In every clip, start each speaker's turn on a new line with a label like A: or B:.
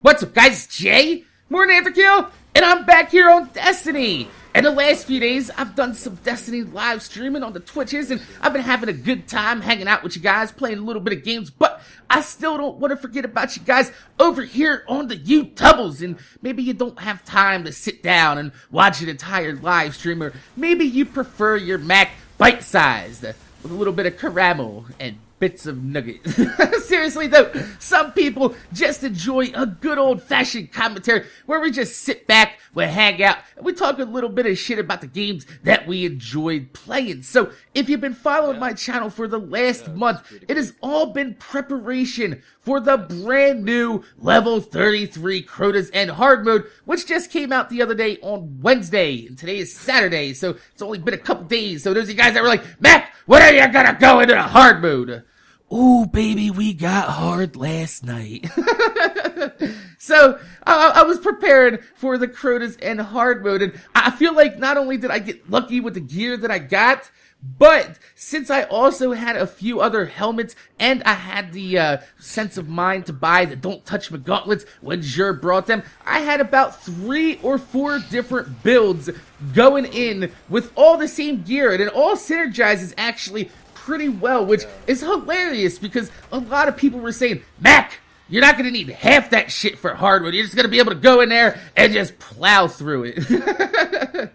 A: What's up, guys? It's Jay, MorninAfterKill, and I'm back here on Destiny. And the last few days, I've done some Destiny live streaming on the Twitches, and I've been having a good time hanging out with you guys, playing a little bit of games, but I still don't want to forget about you guys over here on the YouTubes. And maybe you don't have time to sit down and watch an entire live stream, or maybe you prefer your Mac bite-sized with a little bit of caramel and bits of nugget. Seriously though, some people just enjoy a good old-fashioned commentary where we just sit back, we hang out, and we talk a little bit of shit about the games that we enjoyed playing. So if you've been following my channel for the last month, it has all been preparation for the brand new level 33 Crota's End hard mode, which just came out the other day on Wednesday, and today is Saturday, so it's only been a couple days. So those of you guys that were like, Mac, when are you gonna go into the hard mode? Ooh, baby, we got hard last night. So, I was prepared for the Crota's End hard mode, and I feel like not only did I get lucky with the gear that I got, but since I also had a few other helmets, and I had the sense of mind to buy the Don't Touch My Gauntlets when Jur brought them, I had about 3 or 4 different builds going in with all the same gear, and it all synergizes actually pretty well, which is hilarious because a lot of people were saying, Mac, you're not going to need half that shit for hard mode. You're just going to be able to go in there and just plow through it.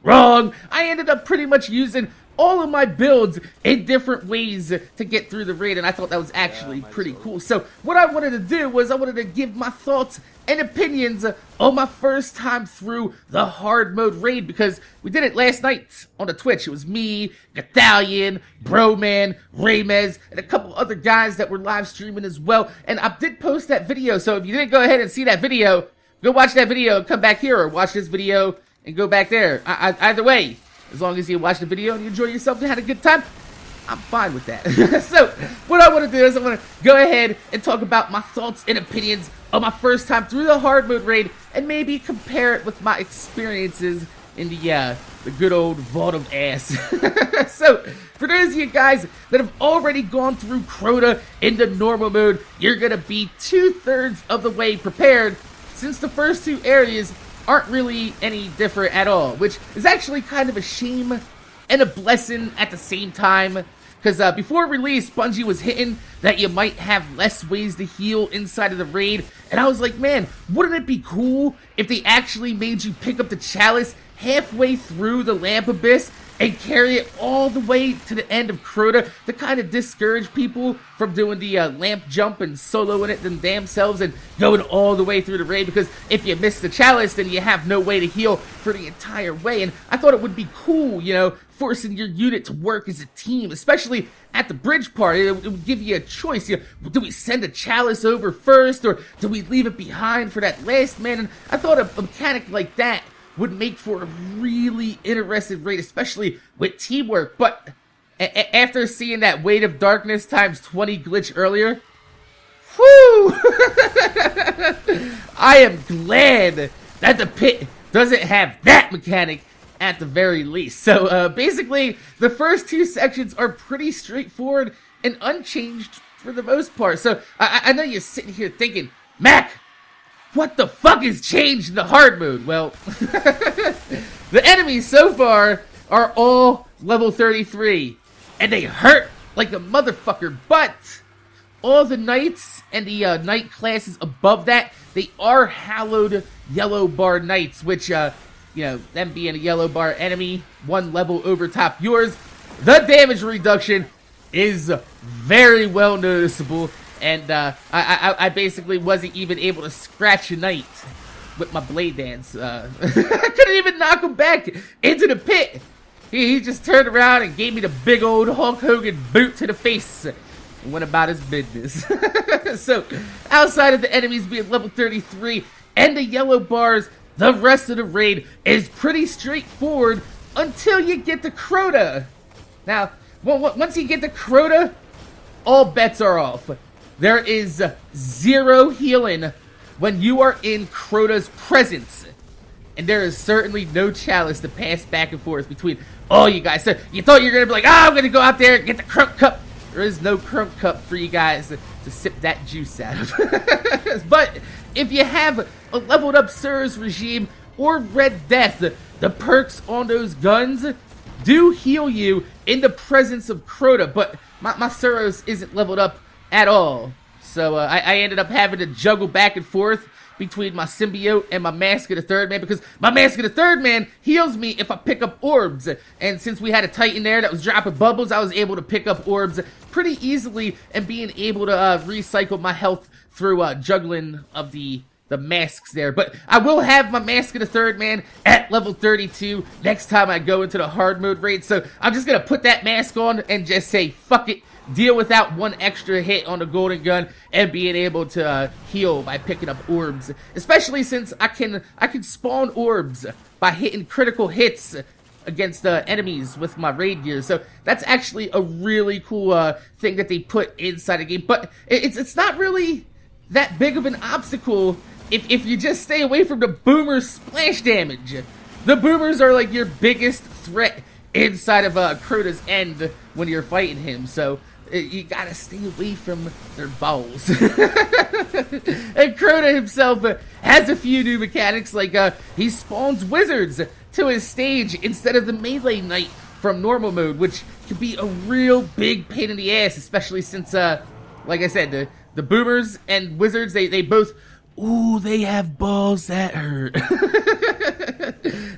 A: Wrong. I ended up pretty much using all of my builds in different ways to get through the raid, and I thought that was actually pretty cool. So what I wanted to do was I wanted to give my thoughts and opinions on my first time through the hard mode raid, because we did it last night on the Twitch. It was me, Gathalion, Broman, Ramez, and a couple other guys that were live streaming as well, and I did post that video, so if you didn't go ahead and see that video, go watch that video and come back here, or watch this video and go back there. Either way, as long as you watch the video and you enjoy yourself and had a good time, I'm fine with that. So, what I want to do is I want to go ahead and talk about my thoughts and opinions of my first time through the hard mode raid, and maybe compare it with my experiences in the good old vault of ass. So, for those of you guys that have already gone through Crota in the normal mode, you're going to be 2/3 of the way prepared, since the first 2 areas aren't really any different at all, which is actually kind of a shame and a blessing at the same time, because before release, Bungie was hitting that you might have less ways to heal inside of the raid, and I was like, man, wouldn't it be cool if they actually made you pick up the chalice halfway through the Lamp Abyss and carry it all the way to the end of Crota to kind of discourage people from doing the lamp jump and soloing it them damn selves and going all the way through the raid, because if you miss the chalice, then you have no way to heal for the entire way. And I thought it would be cool, you know, forcing your unit to work as a team, especially at the bridge part. It would give you a choice. You know, do we send a chalice over first, or do we leave it behind for that last man? And I thought a mechanic like that would make for a really interesting raid, especially with teamwork. But after seeing that Weight of Darkness times 20 glitch earlier, whew, I am glad that the pit doesn't have that mechanic at the very least. So basically, the first 2 sections are pretty straightforward and unchanged for the most part. So I know you're sitting here thinking, Mac, what the fuck has changed in the hard mode? Well, the enemies so far are all level 33, and they hurt like a motherfucker, but all the knights and the knight classes above that, they are hallowed yellow bar knights, which, you know, them being a yellow bar enemy, 1 level over top yours, the damage reduction is very well noticeable. And I basically wasn't even able to scratch a knight with my blade dance. I couldn't even knock him back into the pit. He just turned around and gave me the big old Hulk Hogan boot to the face and went about his business. So, outside of the enemies being level 33 and the yellow bars, the rest of the raid is pretty straightforward until you get to Crota. Now, once you get to Crota, all bets are off. There is 0 healing when you are in Crota's presence. And there is certainly no chalice to pass back and forth between all you guys. So you thought you were going to be like, I'm going to go out there and get the Crump Cup. There is no Crump Cup for you guys to sip that juice out of. But if you have a leveled up Sur's Regime or Red Death, the perks on those guns do heal you in the presence of Crota, but my Suros isn't leveled up at all. So I ended up having to juggle back and forth between my Symbiote and my Mask of the Third Man, because my Mask of the Third Man heals me if I pick up orbs. And since we had a Titan there that was dropping bubbles, I was able to pick up orbs pretty easily and being able to recycle my health through juggling of the masks there. But I will have my Mask of the Third Man at level 32 next time I go into the hard mode raid. So I'm just going to put that mask on and just say, fuck it. Deal without one extra hit on the golden gun and being able to heal by picking up orbs. Especially since I can spawn orbs by hitting critical hits against enemies with my raid gear. So that's actually a really cool thing that they put inside the game. But it's not really that big of an obstacle if you just stay away from the boomer splash damage. The boomers are like your biggest threat inside of Crota's end when you're fighting him. So you gotta stay away from their balls. And Crota himself has a few new mechanics, like he spawns wizards to his stage instead of the melee knight from normal mode, which can be a real big pain in the ass, especially since, like I said, the boomers and wizards, they both, ooh, they have balls that hurt.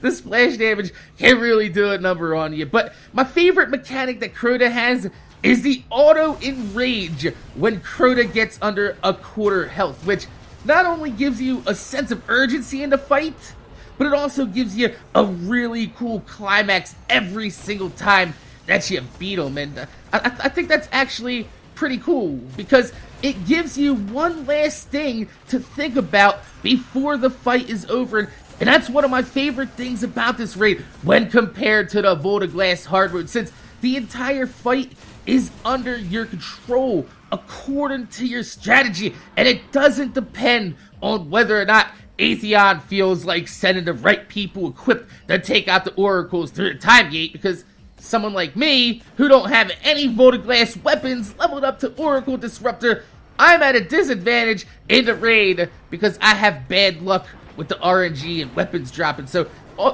A: The splash damage can really do a number on you. But my favorite mechanic that Crota has is the auto enrage when Crota gets under a quarter health, which not only gives you a sense of urgency in the fight, but it also gives you a really cool climax every single time that you beat him. And I think that's actually pretty cool, because it gives you one last thing to think about before the fight is over. And that's one of my favorite things about this raid when compared to the Volta Glass hard mode, since the entire fight is under your control according to your strategy, and it doesn't depend on whether or not Atheon feels like sending the right people equipped to take out the oracles through the time gate, because someone like me, who don't have any Volta Glass weapons leveled up to Oracle Disruptor, I'm at a disadvantage in the raid because I have bad luck with the RNG and weapons dropping. So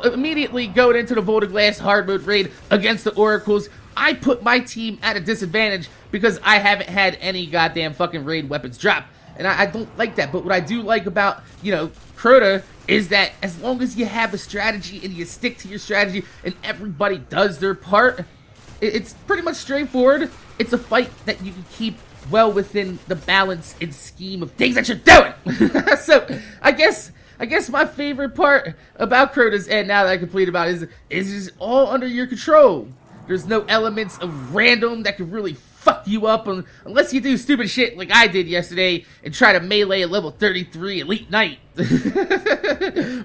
A: immediately going into the Volta Glass hard mode raid against the oracles, I put my team at a disadvantage because I haven't had any goddamn fucking raid weapons drop. And I don't like that. But what I do like about, you know, Crota is that as long as you have a strategy and you stick to your strategy and everybody does their part, it's pretty much straightforward. It's a fight that you can keep well within the balance and scheme of things that you're doing. So I guess my favorite part about Crota's End, now that I completed about it, is just all under your control. There's no elements of random that can really fuck you up unless you do stupid shit like I did yesterday and try to melee a level 33 Elite Knight.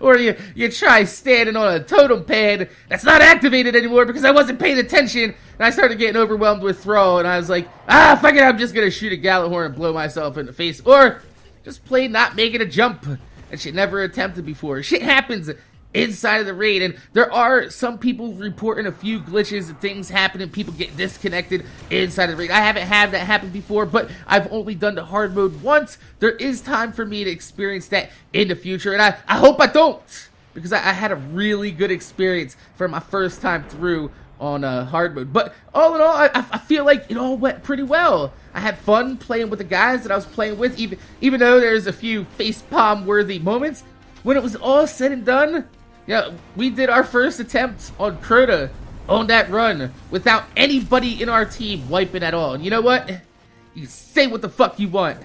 A: Or you try standing on a totem pad that's not activated anymore because I wasn't paying attention, and I started getting overwhelmed with Thrall, and I was like, fuck it, I'm just gonna shoot a Gallahorn and blow myself in the face. Or just play not making a jump that shit never attempted before. Shit happens inside of the raid, and there are some people reporting a few glitches and things happening, people get disconnected inside of the raid. I haven't had that happen before, but I've only done the hard mode once. There is time for me to experience that in the future, and I hope I don't, because I had a really good experience for my first time through on hard mode. But all in all, I feel like it all went pretty well. I had fun playing with the guys that I was playing with, even though there's a few facepalm worthy moments. When it was all said and done, yeah, we did our first attempt on Crota on that run without anybody in our team wiping at all. And you know what? You say what the fuck you want.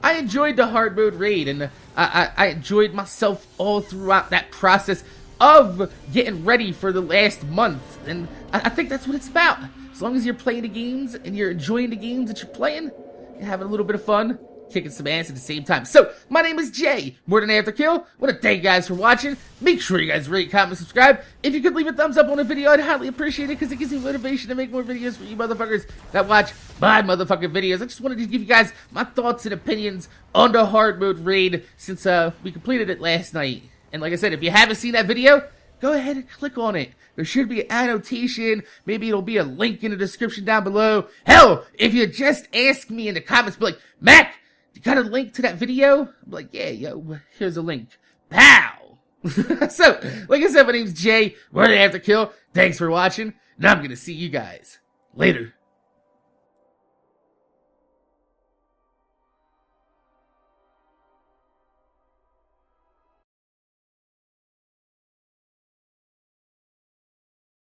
A: I enjoyed the hard mode raid, and I enjoyed myself all throughout that process of getting ready for the last month. And I think that's what it's about. As long as you're playing the games and you're enjoying the games that you're playing, you're having a little bit of fun, kicking some ass at the same time. So, my name is Jay, MorninAfterKill. I want to thank you guys for watching. Make sure you guys rate, comment, subscribe. If you could leave a thumbs up on the video, I'd highly appreciate it, because it gives me motivation to make more videos for you motherfuckers that watch my motherfucking videos. I just wanted to give you guys my thoughts and opinions on the hard mode raid since we completed it last night. And like I said, if you haven't seen that video, go ahead and click on it. There should be an annotation. Maybe it'll be a link in the description down below. Hell, if you just ask me in the comments, be like, Mac, You got a link to that video? I'm like, yeah, yo, here's a link. Pow! So, like I said, my name's Jay, MorninAfterKill. Thanks for watching, and I'm gonna see you guys later.